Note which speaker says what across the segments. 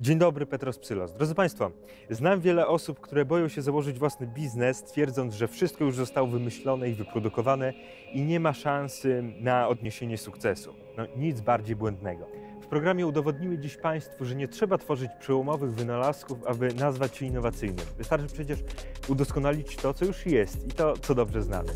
Speaker 1: Dzień dobry, Petros Psylos. Drodzy Państwo, znam wiele osób, które boją się założyć własny biznes, twierdząc, że wszystko już zostało wymyślone i wyprodukowane i nie ma szansy na odniesienie sukcesu. No, nic bardziej błędnego. W programie udowodnimy dziś Państwu, że nie trzeba tworzyć przełomowych wynalazków, aby nazwać się innowacyjnym. Wystarczy przecież udoskonalić to, co już jest i to, co dobrze znamy.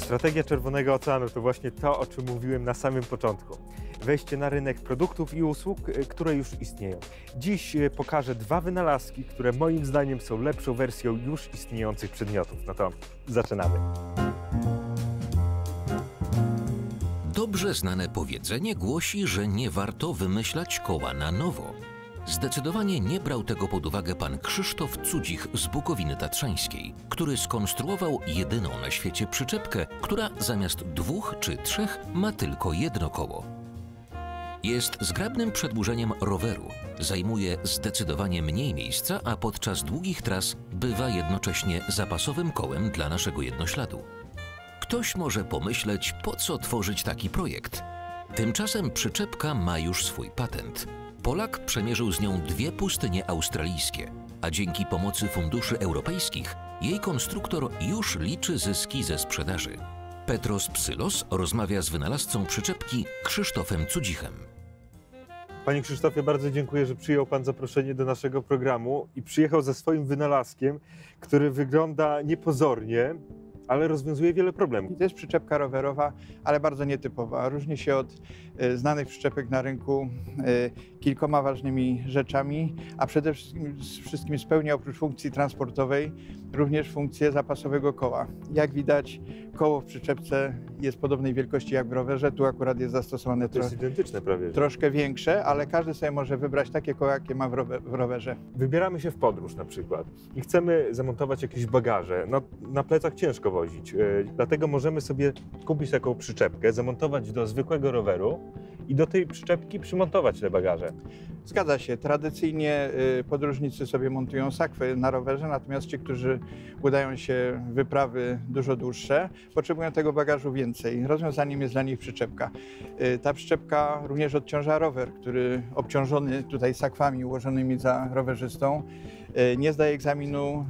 Speaker 1: Strategia Czerwonego Oceanu to właśnie to, o czym mówiłem na samym początku. Wejście na rynek produktów i usług, które już istnieją. Dziś pokażę dwa wynalazki, które moim zdaniem są lepszą wersją już istniejących przedmiotów. No to zaczynamy.
Speaker 2: Dobrze znane powiedzenie głosi, że nie warto wymyślać koła na nowo. Zdecydowanie nie brał tego pod uwagę pan Krzysztof Cudzich z Bukowiny Tatrzańskiej, który skonstruował jedyną na świecie przyczepkę, która zamiast 2 czy 3 ma tylko jedno koło. Jest zgrabnym przedłużeniem roweru, zajmuje zdecydowanie mniej miejsca, a podczas długich tras bywa jednocześnie zapasowym kołem dla naszego jednośladu. Ktoś może pomyśleć, po co tworzyć taki projekt? Tymczasem przyczepka ma już swój patent. Polak przemierzył z nią 2 pustynie australijskie, a dzięki pomocy funduszy europejskich jej konstruktor już liczy zyski ze sprzedaży. Petros Psylos rozmawia z wynalazcą przyczepki Krzysztofem Cudzichem.
Speaker 1: Panie Krzysztofie, bardzo dziękuję, że przyjął Pan zaproszenie do naszego programu i przyjechał ze swoim wynalazkiem, który wygląda niepozornie, ale rozwiązuje wiele problemów.
Speaker 3: To jest przyczepka rowerowa, ale bardzo nietypowa. Różni się od znanych przyczepek na rynku kilkoma ważnymi rzeczami, a przede wszystkim spełnia oprócz funkcji transportowej również funkcję zapasowego koła. Jak widać, koło w przyczepce jest podobnej wielkości jak w rowerze. Tu akurat jest zastosowane
Speaker 1: To jest identyczne prawie.
Speaker 3: troszkę większe, ale każdy sobie może wybrać takie koło, jakie ma w rowerze.
Speaker 1: Wybieramy się w podróż na przykład i chcemy zamontować jakieś bagaże. No, na plecach ciężko wozić, dlatego możemy sobie kupić taką przyczepkę, zamontować do zwykłego roweru i do tej przyczepki przymontować te bagaże.
Speaker 3: Zgadza się. Tradycyjnie podróżnicy sobie montują sakwy na rowerze, natomiast ci, którzy udają się w wyprawy dużo dłuższe, potrzebują tego bagażu więcej. Rozwiązaniem jest dla nich przyczepka. Ta przyczepka również odciąża rower, który obciążony tutaj sakwami ułożonymi za rowerzystą nie zdaje egzaminu,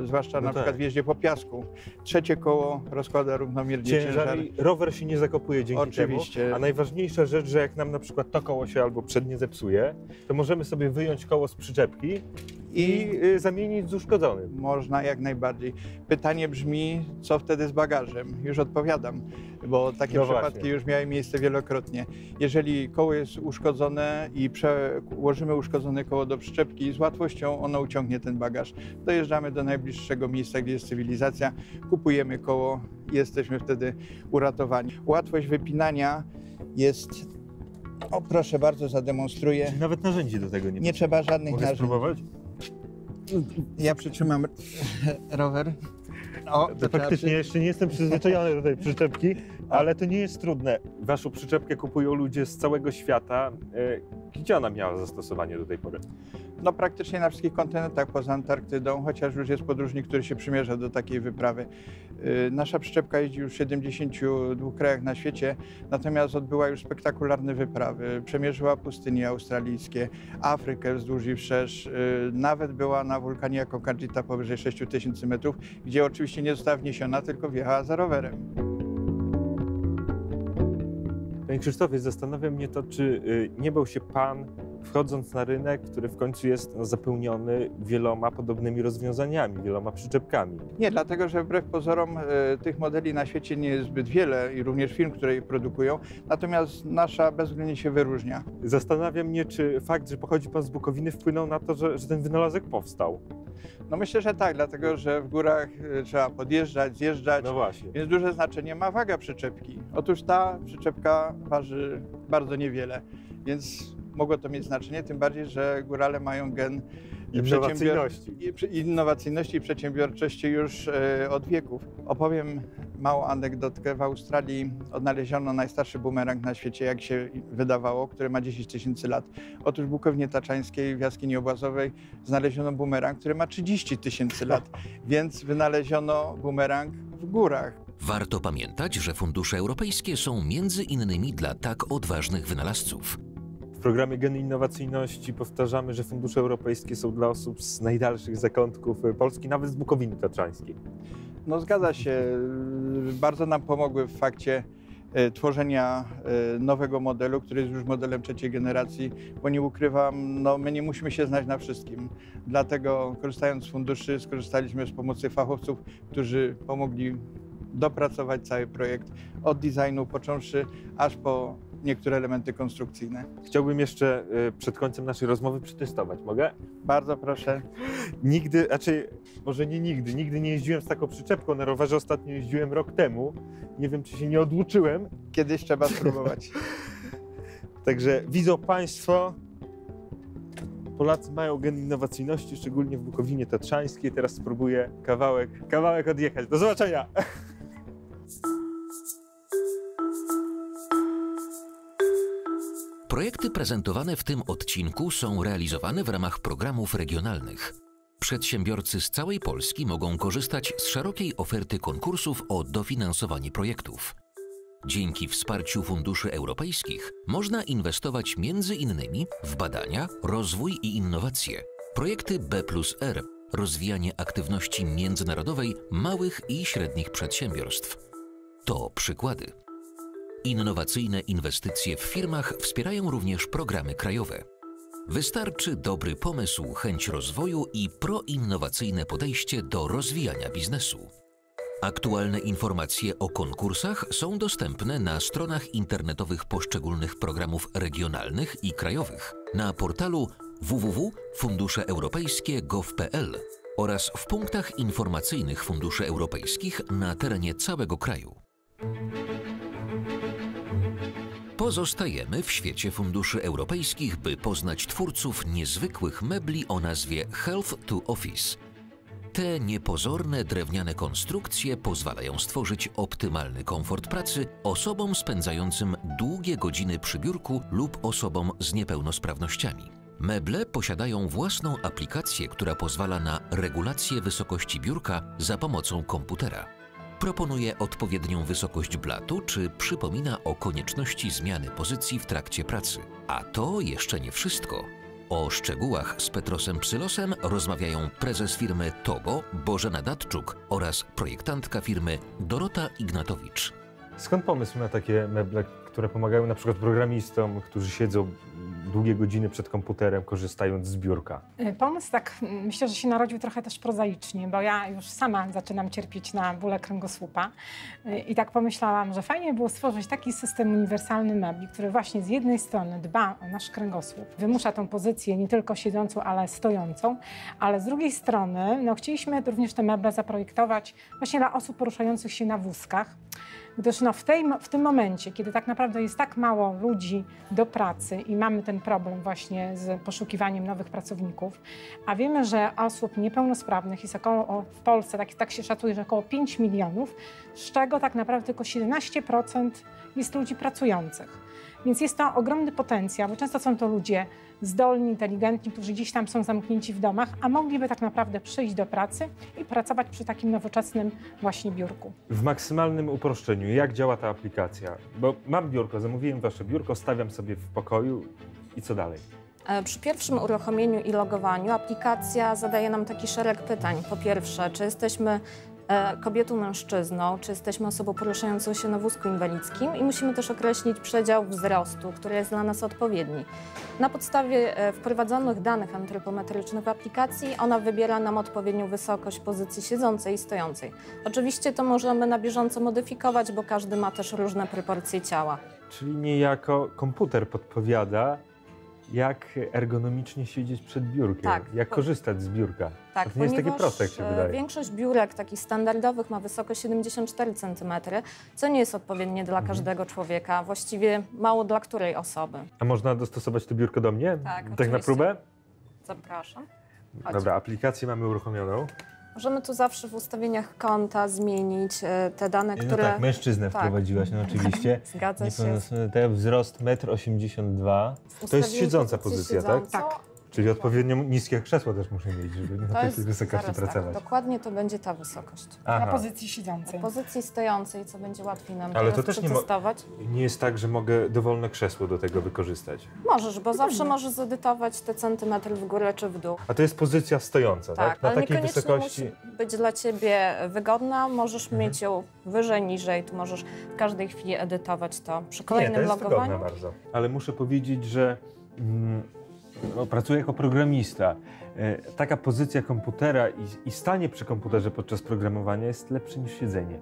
Speaker 3: zwłaszcza na przykład w jeździe po piasku. Trzecie koło rozkłada równomiernie ciężar.
Speaker 1: Rower się nie zakopuje dzięki temu. A najważniejsza rzecz, że jak nam na przykład to koło się albo przednie zepsuje, to możemy sobie wyjąć koło z przyczepki i zamienić z uszkodzonym.
Speaker 3: Można jak najbardziej. Pytanie brzmi, co wtedy z bagażem? Już odpowiadam, bo takie przypadki już miały miejsce wielokrotnie. Jeżeli koło jest uszkodzone i przełożymy uszkodzone koło do przyczepki, z łatwością ono uciągnie ten bagaż. Dojeżdżamy do najbliższego miejsca, gdzie jest cywilizacja, kupujemy koło i jesteśmy wtedy uratowani. Łatwość wypinania jest... O, proszę bardzo, zademonstruję.
Speaker 1: Czyli nawet narzędzi do tego
Speaker 3: nie trzeba żadnych
Speaker 1: narzędzi. Spróbować?
Speaker 3: Ja przytrzymam rower. O,
Speaker 1: to faktycznie jeszcze nie jestem przyzwyczajony do tej przyczepki, ale to nie jest trudne. Waszą przyczepkę kupują ludzie z całego świata. Gdzie ona miała zastosowanie do tej pory?
Speaker 3: No praktycznie na wszystkich kontynentach poza Antarktydą, chociaż już jest podróżnik, który się przymierza do takiej wyprawy. Nasza przyczepka jeździ już w 72 krajach na świecie, natomiast odbyła już spektakularne wyprawy. Przemierzyła pustynie australijskie, Afrykę wzdłuż i wszerz, nawet była na wulkanie Aconcagua powyżej 6000 metrów, gdzie oczywiście nie została wniesiona, tylko wjechała za rowerem.
Speaker 1: Panie Krzysztofie, zastanawia mnie to, czy nie bał się Pan, wchodząc na rynek, który w końcu jest zapełniony wieloma podobnymi rozwiązaniami, wieloma przyczepkami.
Speaker 3: Nie, dlatego że wbrew pozorom tych modeli na świecie nie jest zbyt wiele i również firm, które je produkują, natomiast nasza bezwzględnie się wyróżnia.
Speaker 1: Zastanawia mnie, czy fakt, że pochodzi Pan z Bukowiny, wpłynął na to, że ten wynalazek powstał.
Speaker 3: No myślę, że tak, dlatego że w górach trzeba podjeżdżać, zjeżdżać,
Speaker 1: no właśnie.
Speaker 3: Więc duże znaczenie ma waga przyczepki. Otóż ta przyczepka waży bardzo niewiele, więc mogło to mieć znaczenie, tym bardziej, że górale mają gen innowacyjności i przedsiębiorczości już od wieków. Opowiem małą anegdotkę. W Australii odnaleziono najstarszy bumerang na świecie, jak się wydawało, który ma 10 tysięcy lat. Otóż w Bukowinie Taczańskiej, w jaskini obozowej, znaleziono bumerang, który ma 30 tysięcy lat, więc wynaleziono bumerang w górach.
Speaker 2: Warto pamiętać, że fundusze europejskie są między innymi dla tak odważnych wynalazców.
Speaker 1: W programie Geny Innowacyjności powtarzamy, że fundusze europejskie są dla osób z najdalszych zakątków Polski, nawet z Bukowiny Tatrzańskiej.
Speaker 3: No zgadza się. Bardzo nam pomogły w fakcie tworzenia nowego modelu, który jest już modelem trzeciej generacji, bo nie ukrywam, no my nie musimy się znać na wszystkim. Dlatego korzystając z funduszy skorzystaliśmy z pomocy fachowców, którzy pomogli dopracować cały projekt od designu począwszy aż po niektóre elementy konstrukcyjne.
Speaker 1: Chciałbym jeszcze przed końcem naszej rozmowy przetestować. Mogę?
Speaker 3: Bardzo proszę.
Speaker 1: Może nie nigdy nie jeździłem z taką przyczepką na rowerze. Ostatnio jeździłem rok temu. Nie wiem, czy się nie odłuczyłem.
Speaker 3: Kiedyś trzeba spróbować.
Speaker 1: Także widzą Państwo, Polacy mają gen innowacyjności, szczególnie w Bukowinie Tatrzańskiej. Teraz spróbuję kawałek odjechać. Do zobaczenia!
Speaker 2: Projekty prezentowane w tym odcinku są realizowane w ramach programów regionalnych. Przedsiębiorcy z całej Polski mogą korzystać z szerokiej oferty konkursów o dofinansowanie projektów. Dzięki wsparciu funduszy europejskich można inwestować m.in. w badania, rozwój i innowacje, projekty B+R, rozwijanie aktywności międzynarodowej małych i średnich przedsiębiorstw. To przykłady. Innowacyjne inwestycje w firmach wspierają również programy krajowe. Wystarczy dobry pomysł, chęć rozwoju i proinnowacyjne podejście do rozwijania biznesu. Aktualne informacje o konkursach są dostępne na stronach internetowych poszczególnych programów regionalnych i krajowych, na portalu www.funduszeeuropejskie.gov.pl oraz w punktach informacyjnych funduszy europejskich na terenie całego kraju. Pozostajemy w świecie funduszy europejskich, by poznać twórców niezwykłych mebli o nazwie Health to Office. Te niepozorne drewniane konstrukcje pozwalają stworzyć optymalny komfort pracy osobom spędzającym długie godziny przy biurku lub osobom z niepełnosprawnościami. Meble posiadają własną aplikację, która pozwala na regulację wysokości biurka za pomocą komputera. Proponuje odpowiednią wysokość blatu, czy przypomina o konieczności zmiany pozycji w trakcie pracy. A to jeszcze nie wszystko. O szczegółach z Petrosem Psylosem rozmawiają prezes firmy Togo Bożena Datczuk oraz projektantka firmy Dorota Ignatowicz.
Speaker 1: Skąd pomysł na takie meble, które pomagają na przykład programistom, którzy siedzą długie godziny przed komputerem, korzystając z biurka?
Speaker 4: Pomysł myślę, że się narodził trochę też prozaicznie, bo ja już sama zaczynam cierpieć na bóle kręgosłupa i tak pomyślałam, że fajnie było stworzyć taki system uniwersalny mebli, który właśnie z jednej strony dba o nasz kręgosłup, wymusza tą pozycję nie tylko siedzącą, ale stojącą, ale z drugiej strony chcieliśmy również te meble zaprojektować właśnie dla osób poruszających się na wózkach, gdyż w tym momencie, kiedy tak naprawdę jest tak mało ludzi do pracy i mamy ten problem właśnie z poszukiwaniem nowych pracowników, a wiemy, że osób niepełnosprawnych jest w Polsce, tak się szacuje, że około 5 milionów, z czego tak naprawdę tylko 17% jest ludzi pracujących. Więc jest to ogromny potencjał, bo często są to ludzie zdolni, inteligentni, którzy gdzieś tam są zamknięci w domach, a mogliby tak naprawdę przyjść do pracy i pracować przy takim nowoczesnym właśnie biurku.
Speaker 1: W maksymalnym uproszczeniu, jak działa ta aplikacja? Bo mam biurko, zamówiłem wasze biurko, stawiam sobie w pokoju i co dalej?
Speaker 5: Przy pierwszym uruchomieniu i logowaniu aplikacja zadaje nam taki szereg pytań. Po pierwsze, czy jesteśmy kobietą, mężczyzną, czy jesteśmy osobą poruszającą się na wózku inwalidzkim i musimy też określić przedział wzrostu, który jest dla nas odpowiedni. Na podstawie wprowadzonych danych antropometrycznych w aplikacji ona wybiera nam odpowiednią wysokość pozycji siedzącej i stojącej. Oczywiście to możemy na bieżąco modyfikować, bo każdy ma też różne proporcje ciała.
Speaker 1: Czyli niejako komputer podpowiada, jak ergonomicznie siedzieć przed biurkiem,
Speaker 5: tak,
Speaker 1: jak korzystać z biurka.
Speaker 5: Tak,
Speaker 1: to nie jest takie proste, jak się wydaje.
Speaker 5: Większość biurek takich standardowych ma wysokość 74 cm, co nie jest odpowiednie dla każdego człowieka, właściwie mało dla której osoby.
Speaker 1: A można dostosować to biurko do mnie?
Speaker 5: Tak,
Speaker 1: na próbę?
Speaker 5: Zapraszam. Chodź.
Speaker 1: Dobra, aplikację mamy uruchomioną.
Speaker 5: Możemy tu zawsze w ustawieniach konta zmienić te dane, które...
Speaker 1: No tak, mężczyznę
Speaker 5: Tak.
Speaker 1: wprowadziłaś, no oczywiście.
Speaker 5: Zgadza się.
Speaker 1: Wzrost 1,82 m. To jest siedząca pozycja, tak?
Speaker 5: Tak.
Speaker 1: Czyli odpowiednio niskie krzesło też muszę mieć, żeby na
Speaker 5: To
Speaker 1: takiej
Speaker 5: jest
Speaker 1: wysokości
Speaker 5: zaraz
Speaker 1: pracować.
Speaker 5: Tak, dokładnie to będzie ta wysokość.
Speaker 4: Na
Speaker 1: Aha.
Speaker 4: pozycji siedzącej.
Speaker 5: W pozycji stojącej, co będzie łatwiej nam
Speaker 1: Ale
Speaker 5: teraz
Speaker 1: to też nie
Speaker 5: przetestować.
Speaker 1: Nie jest tak, że mogę dowolne krzesło do tego wykorzystać.
Speaker 5: Możesz, bo zawsze możesz zedytować te centymetry w górę czy w dół.
Speaker 1: A to jest pozycja stojąca, tak?
Speaker 5: Tak,
Speaker 1: Na
Speaker 5: ale
Speaker 1: takiej
Speaker 5: niekoniecznie
Speaker 1: wysokości.
Speaker 5: musi być dla Ciebie wygodna. Możesz mieć ją wyżej, niżej. Tu możesz w każdej chwili edytować to przy
Speaker 1: Nie,
Speaker 5: kolejnym
Speaker 1: to jest
Speaker 5: logowaniu.
Speaker 1: wygodne bardzo. Ale muszę powiedzieć, że pracuję jako programista. Taka pozycja komputera i stanie przy komputerze podczas programowania jest lepsze niż siedzenie.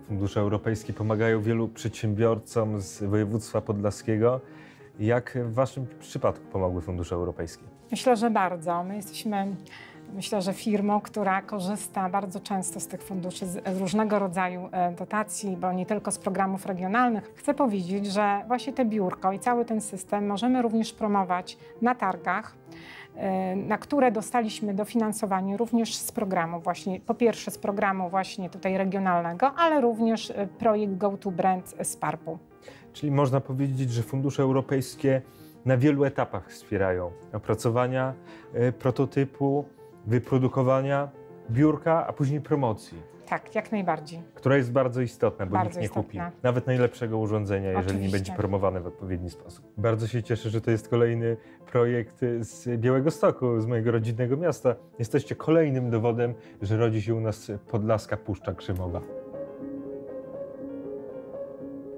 Speaker 1: Fundusze europejskie pomagają wielu przedsiębiorcom z województwa podlaskiego. Jak w Waszym przypadku pomogły fundusze europejskie?
Speaker 4: Myślę, że bardzo. My jesteśmy, myślę, że firmą, która korzysta bardzo często z tych funduszy, z różnego rodzaju dotacji, bo nie tylko z programów regionalnych. Chcę powiedzieć, że właśnie te biurko i cały ten system możemy również promować na targach, na które dostaliśmy dofinansowanie również z programu właśnie, po pierwsze z programu właśnie tutaj regionalnego, ale również projekt Go2Brand z PARP-u.
Speaker 1: Czyli można powiedzieć, że fundusze europejskie na wielu etapach wspierają opracowania prototypu, wyprodukowania biurka, a później promocji,
Speaker 4: Tak, jak najbardziej.
Speaker 1: która jest bardzo istotna, bo
Speaker 4: Bardzo
Speaker 1: nikt nie kupi
Speaker 4: istotna.
Speaker 1: nawet najlepszego urządzenia, jeżeli nie
Speaker 4: Oczywiście.
Speaker 1: będzie promowane w odpowiedni sposób. Bardzo się cieszę, że to jest kolejny projekt z Białegostoku, z mojego rodzinnego miasta. Jesteście kolejnym dowodem, że rodzi się u nas podlaska Puszcza Krzemowa.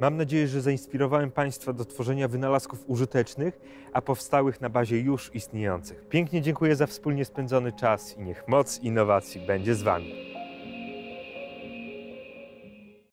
Speaker 1: Mam nadzieję, że zainspirowałem Państwa do tworzenia wynalazków użytecznych, a powstałych na bazie już istniejących. Pięknie dziękuję za wspólnie spędzony czas i niech moc innowacji będzie z Wami.